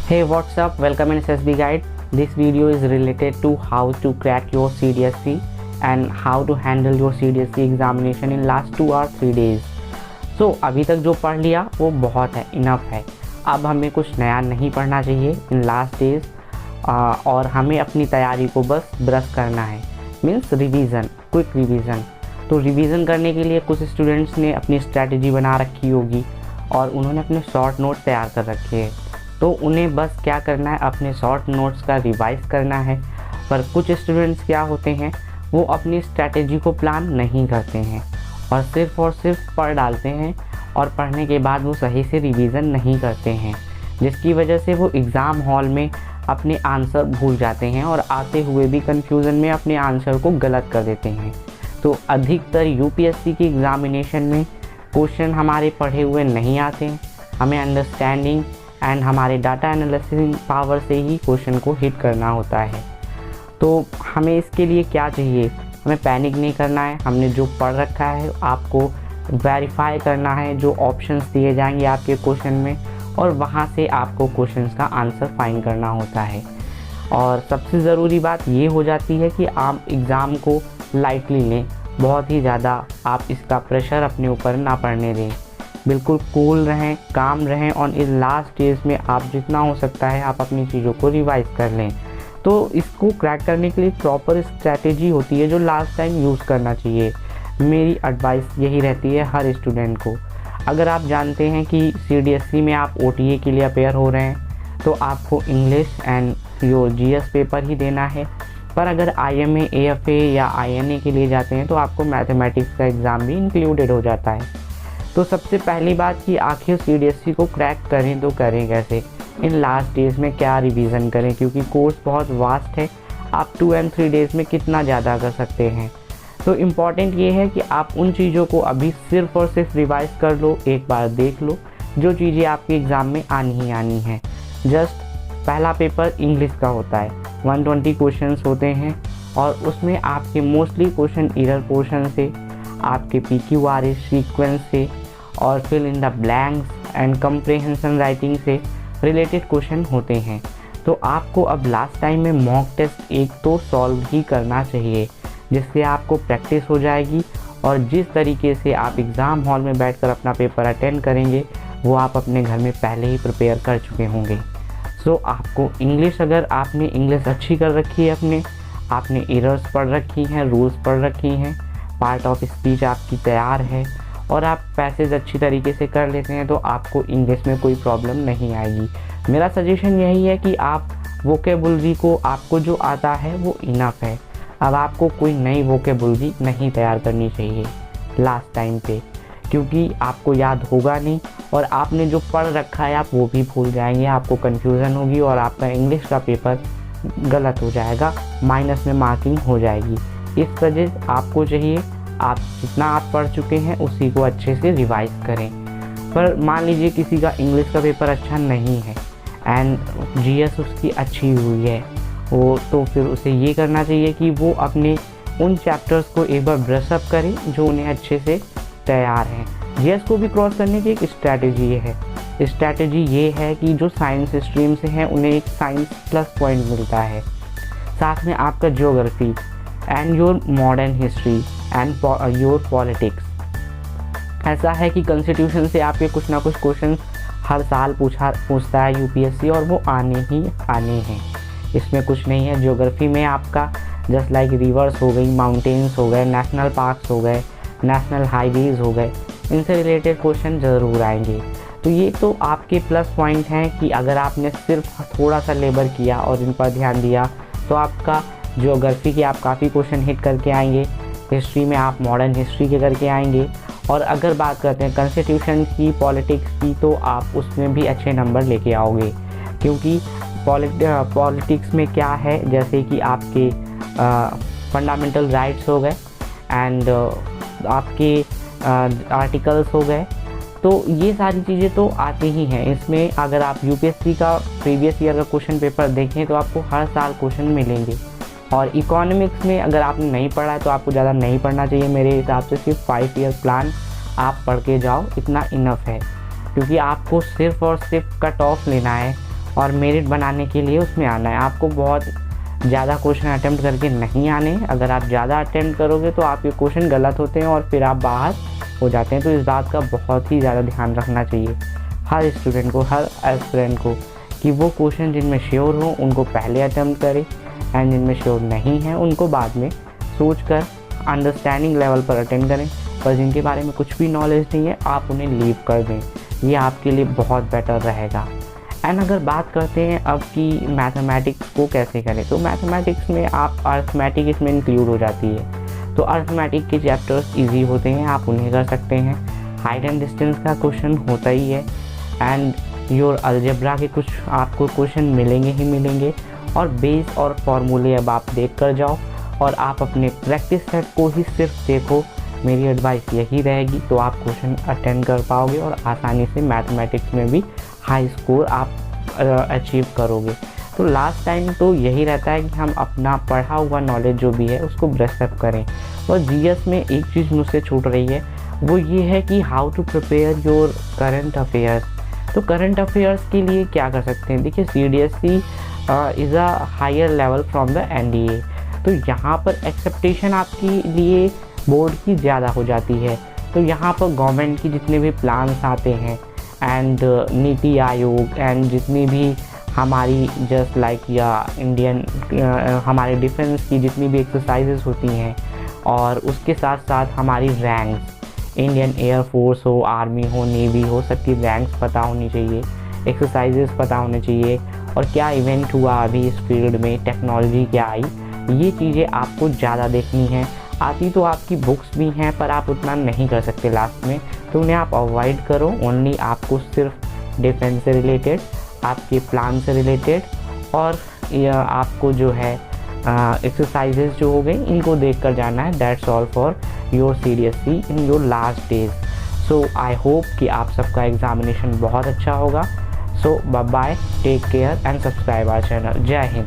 Hey, what's up? Welcome in SSB Guide. This video is related to how to crack your CDSC and how to handle your CDSC examination in last 2 or 3 days. So अभी तक जो पढ़ लिया वो बहुत है, enough है. अब हमें कुछ नया नहीं पढ़ना चाहिए इन लास्ट डेज और हमें अपनी तैयारी को बस ब्रश करना है. Means revision, quick revision. तो रिवीज़न करने के लिए कुछ स्टूडेंट्स ने अपनी स्ट्रैटेजी बना रखी होगी और उन्होंने अपने शॉर्ट नोट तैयार कर रखे हैं. तो उन्हें बस क्या करना है, अपने शॉर्ट नोट्स का रिवाइज़ करना है. पर कुछ स्टूडेंट्स क्या होते हैं, वो अपनी स्ट्रैटेजी को प्लान नहीं करते हैं और सिर्फ पढ़ डालते हैं और पढ़ने के बाद वो सही से रिवीज़न नहीं करते हैं, जिसकी वजह से वो एग्ज़ाम हॉल में अपने आंसर भूल जाते हैं और आते हुए भी कन्फ्यूज़न में अपने आंसर को गलत कर देते हैं. तो अधिकतर यूपीएससी की एग्ज़ामिनेशन में क्वेश्चन हमारे पढ़े हुए नहीं आते हैं. हमें अंडरस्टैंडिंग एंड हमारे डाटा एनालिसिस पावर से ही क्वेश्चन को हिट करना होता है. तो हमें इसके लिए क्या चाहिए, हमें पैनिक नहीं करना है. हमने जो पढ़ रखा है आपको वेरीफाई करना है, जो ऑप्शंस दिए जाएंगे आपके क्वेश्चन में, और वहाँ से आपको क्वेश्चंस का आंसर फाइंड करना होता है. और सबसे ज़रूरी बात ये हो जाती है कि आप एग्ज़ाम को लाइटली लें, बहुत ही ज़्यादा आप इसका प्रेशर अपने ऊपर ना पड़ने दें. बिल्कुल कूल रहें, काम रहें और इस लास्ट डेज में आप जितना हो सकता है आप अपनी चीज़ों को रिवाइज़ कर लें. तो इसको क्रैक करने के लिए प्रॉपर स्ट्रैटेजी होती है जो लास्ट टाइम यूज़ करना चाहिए. मेरी एडवाइस यही रहती है हर स्टूडेंट को. अगर आप जानते हैं कि सीडीएससी में आप ओटीए के लिए अपेयर हो रहे हैं तो आपको English and your GS paper ही देना है. पर अगर आईएमए, एएफए या आईएनए के लिए जाते हैं तो आपको मैथमेटिक्स का एग्ज़ाम भी इंक्लूडेड हो जाता है. तो सबसे पहली बात कि आखिर सीडीएससी को क्रैक करें तो करें कैसे, इन लास्ट डेज़ में क्या रिवीजन करें, क्योंकि कोर्स बहुत वास्ट है. आप 2 और 3 डेज़ में कितना ज़्यादा कर सकते हैं. तो इम्पॉर्टेंट ये है कि आप उन चीज़ों को अभी सिर्फ और सिर्फ रिवाइज़ कर लो, एक बार देख लो जो चीज़ें आपके एग्ज़ाम में आनी ही आनी है. जस्ट पहला पेपर इंग्लिश का होता है, 120 क्वेश्चंस होते हैं और उसमें आपके मोस्टली क्वेश्चन एरर पोर्शन से, आपके पीक्यूआरएस सीक्वेंस से और fill in the blanks and comprehension writing से रिलेटेड क्वेश्चन होते हैं. तो आपको अब लास्ट टाइम में मॉक टेस्ट एक तो सॉल्व ही करना चाहिए, जिससे आपको प्रैक्टिस हो जाएगी और जिस तरीके से आप एग्ज़ाम हॉल में बैठकर अपना पेपर अटेंड करेंगे वो आप अपने घर में पहले ही प्रिपेयर कर चुके होंगे. सो आपको इंग्लिश, अगर आपने इंग्लिश अच्छी कर रखी है, आपने एरर्स पढ़ रखी हैं, रूल्स पढ़ रखी हैं, पार्ट ऑफ स्पीच आपकी तैयार है और आप पैसेज अच्छी तरीके से कर लेते हैं, तो आपको इंग्लिश में कोई प्रॉब्लम नहीं आएगी. मेरा सजेशन यही है कि आप वोकेबुलरी को, आपको जो आता है वो इनफ है. अब आपको कोई नई वोकेबुलरी नहीं तैयार करनी चाहिए लास्ट टाइम पे, क्योंकि आपको याद होगा नहीं और आपने जो पढ़ रखा है आप वो भी भूल जाएंगे. आपको कन्फ्यूज़न होगी और आपका इंग्लिश का पेपर गलत हो जाएगा, माइनस में मार्किंग हो जाएगी. इस वजह आपको चाहिए आप जितना आप पढ़ चुके हैं उसी को अच्छे से रिवाइज़ करें. पर मान लीजिए किसी का इंग्लिश का पेपर अच्छा नहीं है एंड जीएस उसकी अच्छी हुई है, वो तो फिर उसे ये करना चाहिए कि वो अपने उन चैप्टर्स को एक बार ब्रशअप करें जो उन्हें अच्छे से तैयार हैं. जीएस को भी क्रॉस करने की एक स्ट्रैटेजी है. स्ट्रैटेजी ये है कि जो साइंस स्ट्रीम से हैं उन्हें एक साइंस प्लस पॉइंट मिलता है, साथ में आपका geography and your modern history and your politics. ऐसा है कि कॉन्स्टिट्यूशन से आपके कुछ ना कुछ क्वेश्चन हर साल पूछता है यूपीएससी और वो आने ही आने हैं, इसमें कुछ नहीं है. ज्योग्राफी में आपका जस्ट लाइक रिवर्स हो गई, माउंटेन्स हो गए, नेशनल पार्क्स हो गए, नेशनल हाईवेज़ हो गए, इनसे रिलेटेड क्वेश्चन ज़रूर आएंगे. तो ये तो आपके प्लस पॉइंट हैं कि अगर आपने सिर्फ थोड़ा सा लेबर किया और इन पर ध्यान दिया तो आपका ज्योग्राफी के आप काफ़ी क्वेश्चन हिट करके आएंगे, हिस्ट्री में आप मॉडर्न हिस्ट्री के करके आएंगे. और अगर बात करते हैं कॉन्स्टिट्यूशन की, पॉलिटिक्स की, तो आप उसमें भी अच्छे नंबर लेके आओगे, क्योंकि पॉलिटिक्स में क्या है, जैसे कि आपके फंडामेंटल राइट्स हो गए एंड आपके आर्टिकल्स हो गए. तो ये सारी चीज़ें तो आती ही हैं इसमें. अगर आप यूपीएससी का प्रीवियस ईयर का क्वेश्चन पेपर देखें तो आपको हर साल क्वेश्चन मिलेंगे. और इकोनॉमिक्स में अगर आपने नहीं पढ़ा है तो आपको ज़्यादा नहीं पढ़ना चाहिए. मेरे हिसाब से सिर्फ 5 ईयर प्लान आप पढ़ के जाओ, इतना इनफ है, क्योंकि आपको सिर्फ और सिर्फ कट ऑफ लेना है और मेरिट बनाने के लिए उसमें आना है। आपको बहुत ज़्यादा क्वेश्चन अटेम्प्ट करके नहीं आने। अगर आप ज़्यादा अटेम्प्ट करोगे तो आपके क्वेश्चन गलत होते हैं और फिर आप बाहर हो जाते हैं। तो इस बात का बहुत ही ज़्यादा ध्यान रखना चाहिए हर स्टूडेंट को, हर एस्पिरेंट को, कि वो क्वेश्चन जिनमें श्योर हो उनको पहले अटेम्प्ट करें एंड जिनमें श्योर नहीं है उनको बाद में सोच कर अंडरस्टैंडिंग लेवल पर अटेम्प्ट करें। पर जिनके बारे में कुछ भी नॉलेज नहीं है आप उन्हें लीव कर दें, ये आपके लिए बहुत बेटर रहेगा। एंड अगर बात करते हैं अब कि मैथमेटिक्स को कैसे करें, तो मैथमेटिक्स में आप अर्थमेटिक इसमें इंक्लूड हो जाती है। तो अर्थमेटिक के चैप्टर्स इजी होते हैं, आप उन्हें कर सकते हैं। हाइट एंड डिस्टेंस का क्वेश्चन होता ही है एंड योर अलजेब्रा के कुछ आपको क्वेश्चन मिलेंगे ही मिलेंगे। और बेस और फॉर्मूले अब आप देख कर जाओ और आप अपने प्रैक्टिस सेट को ही सिर्फ देखो। मेरी एडवाइस यही रहेगी, तो आप क्वेश्चन अटेंड कर पाओगे और आसानी से मैथमेटिक्स में भी हाई स्कोर आप अचीव करोगे। तो लास्ट टाइम तो यही रहता है कि हम अपना पढ़ा हुआ नॉलेज जो भी है उसको ब्रश अप करें। और जीएस में एक चीज़ मुझसे छूट रही है, वो ये है कि how to prepare your current affairs. तो करंट अफेयर्स के लिए क्या कर सकते हैं, देखिए CDSE is a higher level from the NDA। तो यहाँ पर एक्सेप्टेशन आपके लिए बोर्ड की ज़्यादा हो जाती है। तो यहाँ पर गवर्नमेंट की जितने भी प्लान्स आते हैं एंड नीति आयोग एंड जितनी भी हमारी जस्ट लाइक या इंडियन हमारे डिफेंस की जितनी भी एक्सरसाइजेस होती हैं, और उसके साथ साथ हमारी रैंक्स, इंडियन एयरफोर्स हो, आर्मी हो, नेवी हो, सबकी रैंक्स पता होनी चाहिए, एक्सरसाइजेस पता होने चाहिए, और क्या इवेंट हुआ अभी इस फील्ड में, टेक्नोलॉजी क्या आई, ये चीज़ें आपको ज़्यादा देखनी है। आती तो आपकी बुक्स भी हैं पर आप उतना नहीं कर सकते लास्ट में, तो उन्हें आप अवॉइड करो। ओनली आपको सिर्फ डिफेंस से रिलेटेड, आपके प्लान से रिलेटेड और आपको जो है एक्सरसाइजेज जो हो गई इनको देख कर जाना है। That's all for your CDSE in your last days. So I hope कि आप सबका एग्जामिनेशन बहुत अच्छा होगा। So bye bye, take care and subscribe our channel. जय हिंद।